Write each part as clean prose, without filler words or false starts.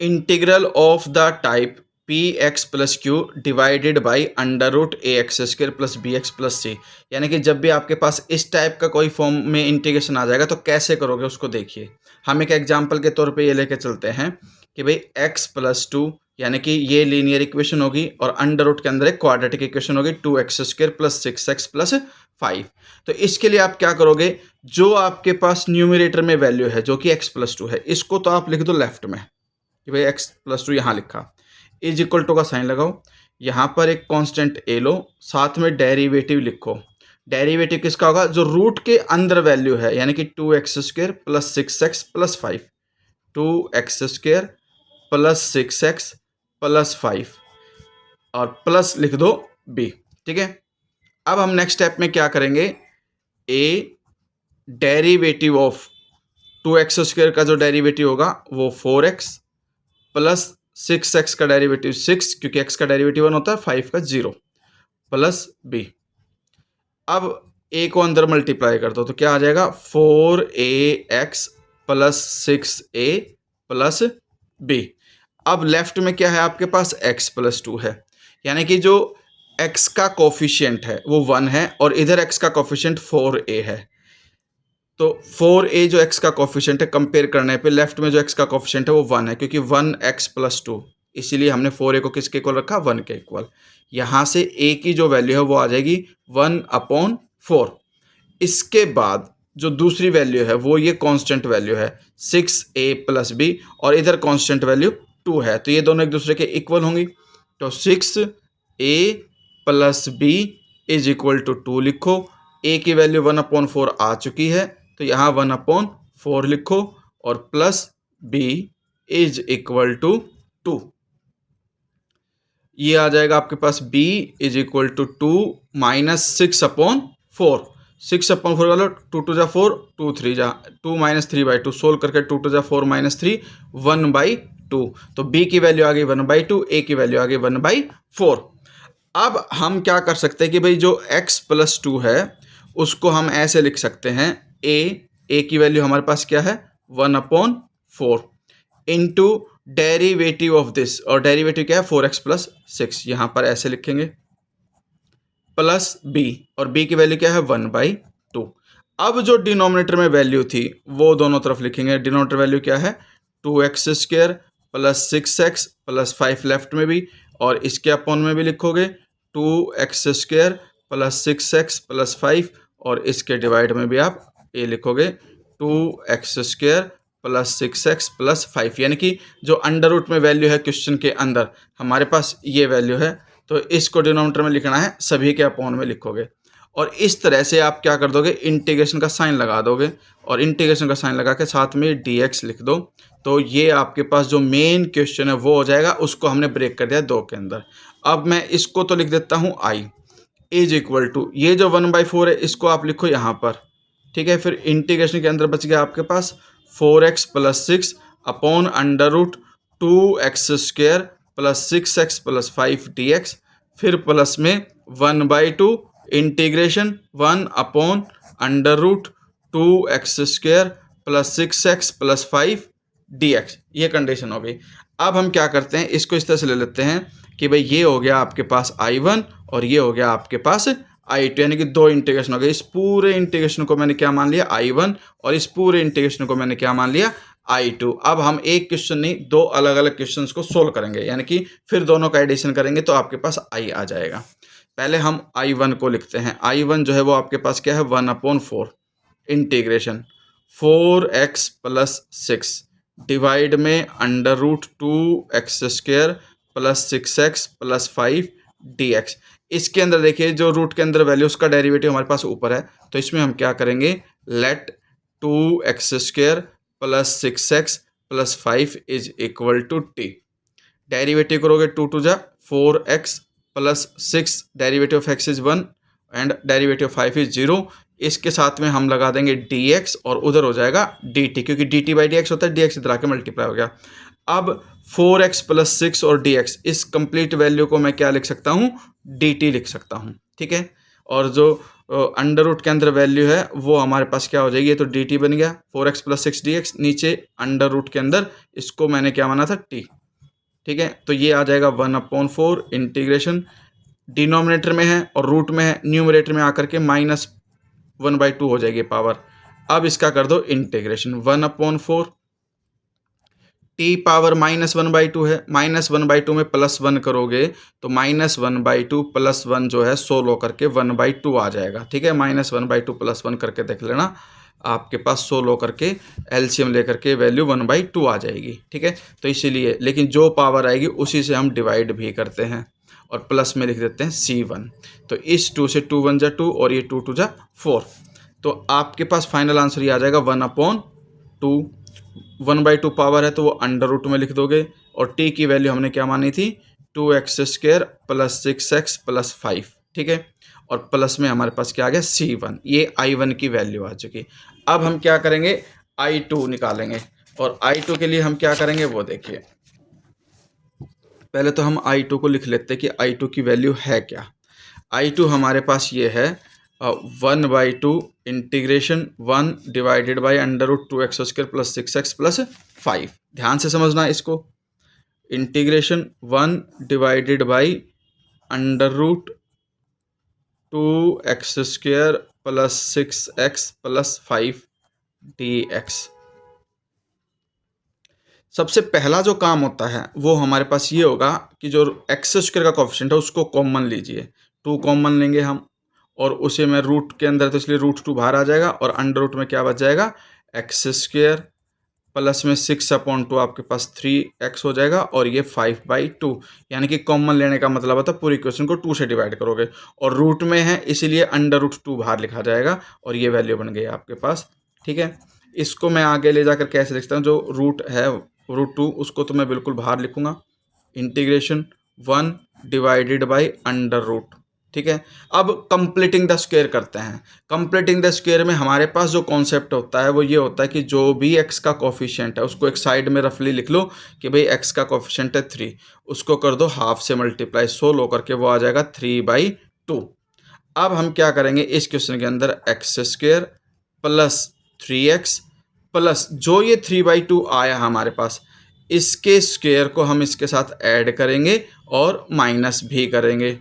Integral of the type P X plus Q divided by under root A X square plus B X plus C. यानी कि जब भी आपके पास इस type का कोई फॉर्म में इंटीग्रेशन आ जाएगा तो कैसे करोगे उसको देखिए। हम एक एग्जांपल के तौर पे ये लेके चलते हैं कि भाई एक्स प्लस टू, यानी कि ये लीनियर इक्वेशन होगी और अंडर रूट के अंदर एक क्वाड्रेटिक इक्वेशन होगी two x square plus six x plus five. तो इसके लिए आप क्या करोगे, जो आपके पास न्यूमिरेटर में वैल्यू है जो कि एक्स प्लस टू है, इसको तो आप लिख दो लेफ्ट में कि भाई एक्स प्लस टू यहाँ लिखा, इज इक्वल टू का साइन लगाओ, यहाँ पर एक कांस्टेंट ए लो, साथ में डेरिवेटिव लिखो। डेरिवेटिव किसका होगा, जो रूट के अंदर वैल्यू है, यानी कि two x square plus six x plus five, two x square plus six x plus five और प्लस लिख दो बी। ठीक है, अब हम नेक्स्ट स्टेप में क्या करेंगे, a derivative of two x square का जो डेरिवेटिव होगा वो four x plus six x का डेरिवेटिव सिक्स, क्योंकि एक्स का डेरिवेटिव वन होता है, फाइव का जीरो प्लस बी। अब ए को अंदर मल्टीप्लाई कर दो तो क्या आ जाएगा, four A x plus six a plus B. अब लेफ्ट में क्या है आपके पास, एक्स प्लस टू है, यानी कि जो एक्स का कोफिशिएंट है वो वन है और इधर एक्स का कोफिशिएंट फोर ए है। तो फोर ए जो एक्स का कोफिशिएंट है, कंपेयर करने पे लेफ्ट में जो एक्स का कोफिशिएंट है वो वन है, क्योंकि वन एक्स प्लस टू, इसीलिए हमने फोर ए को किसके इक्वल रखा, वन के इक्वल। यहाँ से ए की जो वैल्यू है वो आ जाएगी वन अपॉन फोर। इसके बाद जो दूसरी वैल्यू है वो ये कांस्टेंट वैल्यू है सिक्स ए प्लस बी, और इधर कांस्टेंट वैल्यू टू है, तो ये दोनों एक दूसरे के इक्वल होंगी। तो six a plus b is equal to two लिखो। ए की वैल्यू वन अपॉन फोर आ चुकी है, तो यहाँ वन अपॉन फोर लिखो और plus b is equal to two. ये आ जाएगा आपके पास b is equal to two minus six upon four. Six upon four वाला टू टू जा फोर, टू थ्री जा two minus three by two, solve करके टू टू जा four minus three, one by to. तो b की value आ गई one by to, ए की value आ गई वन बाई फोर। अब हम क्या कर सकते हैं कि भाई जो x प्लस टू है उसको हम ऐसे लिख सकते हैं, ए की वैल्यू हमारे पास क्या है, one upon four into derivative of this, और डेरिवेटिव क्या है, फोर एक्स प्लस सिक्स, यहाँ पर ऐसे लिखेंगे, प्लस बी, और बी की वैल्यू क्या है, वन बाई टू। अब जो डिनोमिनेटर में वैल्यू थी वो दोनों तरफ लिखेंगे। डिनोमिनेटर वैल्यू क्या है, two x square plus six x plus five left में भी, और इसके अपॉन में भी लिखोगे two x square plus six x plus five, और इसके डिवाइड में भी आप ये लिखोगे two x square plus six x plus five. यानी कि जो अंडर रूट में वैल्यू है क्वेश्चन के अंदर हमारे पास ये वैल्यू है, तो इसको डिनोमिनेटर में लिखना है, सभी के अपॉन में लिखोगे। और इस तरह से आप क्या कर दोगे, इंटीग्रेशन का साइन लगा दोगे, और इंटीग्रेशन का साइन लगा के साथ में dx लिख दो। तो ये आपके पास जो मेन क्वेश्चन है वो हो जाएगा, उसको हमने ब्रेक कर दिया दो के अंदर। अब मैं इसको तो लिख देता हूँ i इज इक्वल टू, ये जो वन बाई फोर है इसको आप लिखो यहाँ पर, ठीक है। फिर इंटीग्रेशन के अंदर बच गया आपके पास four x plus six upon under root two x square plus six x plus five D X, फिर प्लस में one by two integration one upon under root two x square plus six x plus five D X. ये condition हो गई। अब हम क्या करते हैं, इसको इस तरह से ले लेते हैं कि भाई ये हो गया आपके पास I1 और ये हो गया आपके पास I2, यानी कि दो इंटीग्रेशन हो गए। इस पूरे इंटीग्रेशन को मैंने क्या मान लिया, I1, और इस पूरे इंटीग्रेशन को मैंने क्या मान लिया, I2। अब हम एक क्वेश्चन नहीं, दो अलग अलग क्वेश्चंस को सोल्व करेंगे, यानी कि फिर दोनों का एडिशन करेंगे तो आपके पास I आ जाएगा। पहले हम I1 को लिखते हैं। I1 जो है वो आपके पास क्या है, one upon four integration four x plus six divide में under root two x square plus six x plus five D X. इसके अंदर देखिए जो रूट के अंदर वैल्यू, उसका डेरिवेटिव हमारे पास ऊपर है, तो इसमें हम क्या करेंगे, let two x square plus six x plus five is equal to t. Derivative करोगे टू टू जा four x plus six, derivative of x is one and derivative of five is zero. इसके साथ में हम लगा देंगे dx और उधर हो जाएगा dt, क्योंकि dt बाई डी एक्स होता है, dx इधर आके मल्टीप्लाई हो गया। अब 4x प्लस सिक्स और dx, इस कंप्लीट वैल्यू को मैं क्या लिख सकता हूँ, dt लिख सकता हूँ, ठीक है। और जो अंडर रूट के अंदर वैल्यू है वो हमारे पास क्या हो जाएगी, ये तो डी टी बन गया 4x प्लस 6 dx, नीचे अंडर रूट के अंदर इसको मैंने क्या माना था टी, ठीक है। तो ये आ जाएगा 1/4 इंटीग्रेशन, डिनोमिनेटर में है और रूट में है, न्यूमरेटर में आकर के -1/2 हो जाएगी पावर। अब इसका कर दो इंटीग्रेशन, 1/4 टी पावर -1/2 है, -1/2 में +1 करोगे तो -1/2 +1 जो है सोल्व होकर के 1/2 आ जाएगा, ठीक है। -1/2 +1 करके देख लेना, आपके पास सोल्व होकर के एलसीएम लेकर के वैल्यू 1/2 आ जाएगी, ठीक है। तो इसीलिए, लेकिन जो पावर आएगी उसी से हम डिवाइड भी करते हैं और प्लस में लिख देते हैं C1। तो इस 2 से 2 1 जा 2 और ये 2 2 जा 4, तो आपके पास फाइनल आंसर ये आ जाएगा 1/2। 1/2 पावर है तो वो अंडर रूट में लिख दोगे, और टी की वैल्यू हमने क्या मानी थी 2x² प्लस 6x प्लस 5, ठीक है। और प्लस में हमारे पास क्या आ गया C1, ये I1 की वैल्यू आ चुकी। अब हम क्या करेंगे I2 निकालेंगे, और I2 के लिए हम क्या करेंगे वो देखिए। पहले तो हम I2 को लिख लेते हैं कि I2 की वैल्यू है क्या। I2 हमारे पास ये है 1/2 integration 1 divided by under root 2x² plus 6x plus 5। ध्यान से समझना इसको, integration 1 divided by under root 2x² plus 6x plus 5 dx। सबसे पहला जो काम होता है वो हमारे पास ये होगा कि जो x² का कोफिशिएंट है उसको कॉमन लीजिए, 2 कॉमन लेंगे हम, और उसे मैं रूट के अंदर तो इसलिए √2 बाहर आ जाएगा, और अंडर रूट में क्या बच जाएगा x² प्लस में 6/2 आपके पास 3x हो जाएगा, और ये 5/2, यानी कि कॉमन लेने का मतलब होता है पूरी इक्वेशन को 2 से डिवाइड करोगे, और रूट में है इसीलिए अंडर रूट 2 बाहर लिखा जाएगा, और ये वैल्यू बन गई आपके पास, ठीक है। इसको मैं आगे ले जाकर कैसे लिखता हूँ, जो रूट है √2 उसको तो मैं बिल्कुल बाहर लिखूंगा, integration 1 divided by under root, ठीक है। अब कंप्लीटिंग द स्क्वायर करते हैं। कंप्लीटिंग द स्क्वायर में हमारे पास जो कॉन्सेप्ट होता है वो ये होता है कि जो भी x का कोफिशिएंट है उसको एक साइड में रफली लिख लो कि भाई x का कोफिशिएंट है 3, उसको कर दो हाफ से मल्टीप्लाई, 16 होकर के वो आ जाएगा 3/2। अब हम क्या करेंगे इस क्वेश्चन के अंदर x² प्लस 3x प्लस जो ये 3/2 आया हमारे पास, इसके स्क्वायर को हम इसके साथ ऐड करेंगे और माइनस भी करेंगे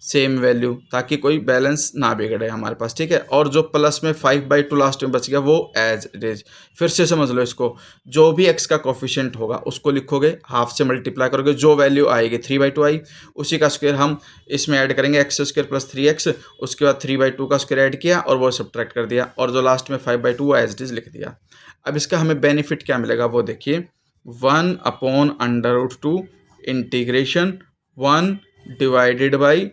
सेम वैल्यू, ताकि कोई बैलेंस ना बिगड़े हमारे पास, ठीक है। और जो प्लस में 5/2 लास्ट में बच गया वो एज इट इज। फिर से समझ लो इसको, जो भी x का कोफिशिएंट होगा उसको लिखोगे, हाफ से मल्टीप्लाई करोगे, जो वैल्यू आएगी 3/2 आई, उसी का स्क्वायर हम इसमें ऐड करेंगे x² प्लस 3x, उसके बाद 3/2 का स्क्वायर ऐड किया और वो सब्ट्रैक्ट कर दिया, और जो लास्ट में 5/2 वो एज इट इज लिख दिया। अब इसका हमें बेनिफिट क्या मिलेगा वो देखिए, 1/√2 integration 1 divided by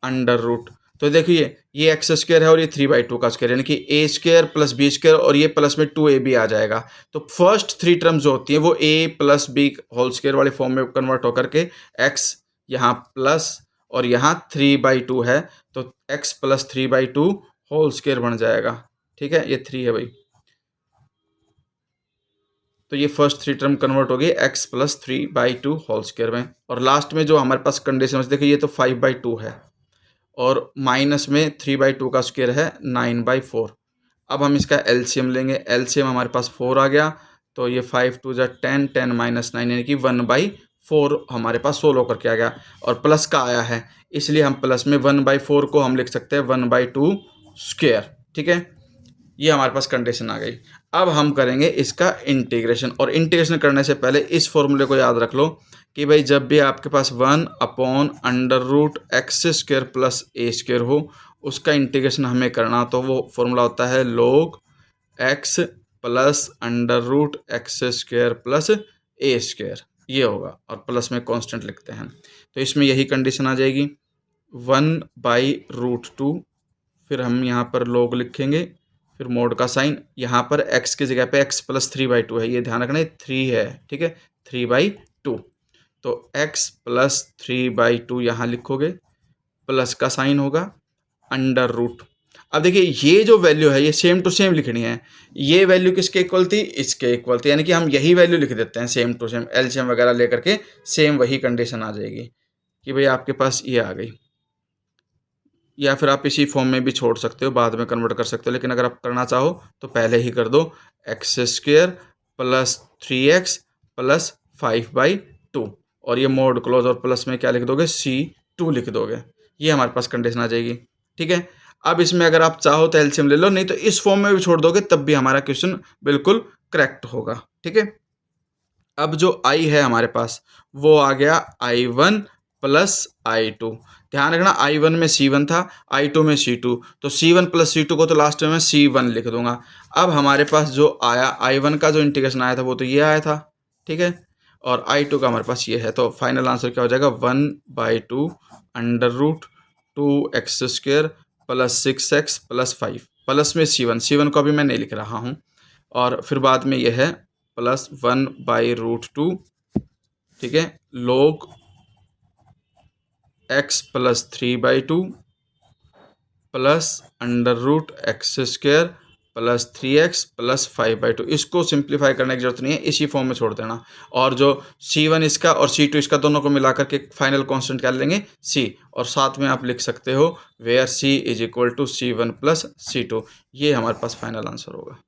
under root. तो देखिए ये x² है और ये 3/2 का स्क्वायर, यानी कि a² प्लस b² और ये प्लस में 2ab आ जाएगा। तो फर्स्ट 3 टर्म्स जो होती हैं वो a plus b whole square वाले फॉर्म में कन्वर्ट होकर के x यहाँ प्लस और यहाँ 3/2 है, तो x प्लस 3/2 होल स्क्वायर बन जाएगा, ठीक है। ये 3 है भाई, तो ये फर्स्ट 3 टर्म कन्वर्ट हो गई x प्लस 3/2 होल स्क्वायर में, और लास्ट में जो हमारे पास कंडीशन देखिए ये तो 5/2 है और माइनस में 3/2 का स्क्वायर है 9/4। अब हम इसका एलसीएम लेंगे, एलसीएम हमारे पास 4 आ गया, तो ये 5 2 जा 10, 10 माइनस 9 यानी कि 1/4 हमारे पास 16 होकर के आ गया, और प्लस का आया है इसलिए हम प्लस में 1/4 को हम लिख सकते हैं 1/2 स्क्वायर, ठीक है। ये हमारे पास कंडीशन आ गई। अब हम करेंगे इसका इंटीग्रेशन, और इंटीग्रेशन करने से पहले इस फॉर्मूले को याद रख लो कि भाई जब भी आपके पास 1/√x² प्लस a² हो उसका इंटीग्रेशन हमें करना, तो वो फॉर्मूला होता है log x plus √x² plus a², ये होगा, और प्लस में कांस्टेंट लिखते हैं। तो इसमें यही कंडीशन आ जाएगी 1/√2, फिर हम यहाँ पर log लिखेंगे, फिर मोड का साइन, यहाँ पर x की जगह पे x प्लस 3/2 है, ये ध्यान रखना 3 है, ठीक है, 3/2, तो x प्लस 3/2 यहाँ लिखोगे, प्लस का साइन होगा अंडर रूट। अब देखिए ये जो वैल्यू है ये सेम टू सेम लिखनी है, ये वैल्यू किसके इक्वल थी, इसके इक्वल थी, यानी कि हम यही वैल्यू लिख देते हैं सेम टू सेम, एलसीएम वगैरह लेकर के सेम वही कंडीशन आ जाएगी कि भाई आपके पास ये आ गई। या फिर आप इसी फॉर्म में भी छोड़ सकते हो, बाद में कन्वर्ट कर सकते हो, लेकिन अगर आप करना चाहो तो पहले ही कर दो। X square plus 3x plus 5/2 और ये मोड क्लोज और प्लस में क्या लिख दोगे, C2 लिख दोगे। ये हमारे पास कंडीशन आ जाएगी। ठीक है, अब इसमें अगर आप चाहो तो एलसीएम ले लो, नहीं तो इस फॉर्म में भी छोड़ दोगे तब भी हमारा क्वेश्चन बिल्कुल करेक्ट होगा। ठीक है, अब जो i है हमारे पास वो आ गया i1 प्लस i2। ध्यान रखना i1 में c1 था, i2 में c2, तो c1 प्लस c2 को तो लास्ट में मैं c1 लिख दूंगा। अब हमारे पास जो आया i1 का जो इंटीग्रेशन आया था वो तो ये आया था। ठीक है, और i2 का हमारे पास ये है, तो फाइनल आंसर क्या हो जाएगा, 1/2 under root 2x² plus 6x plus 5 plus में c1 को अभी मैं नहीं लिख रहा हूँ, और फिर बाद में यह है प्लस 1/√2। ठीक है, log x plus 3/2 plus under root x² plus 3x plus 5/2। इसको सिंप्लीफाई करने की जरूरत नहीं है, इसी फॉर्म में छोड़ देना। और जो c1 इसका और c2 इसका दोनों को मिलाकर के फाइनल कांस्टेंट क्या लेंगे, c, और साथ में आप लिख सकते हो where c is equal to c1 plus c2। ये हमारे पास फाइनल आंसर होगा।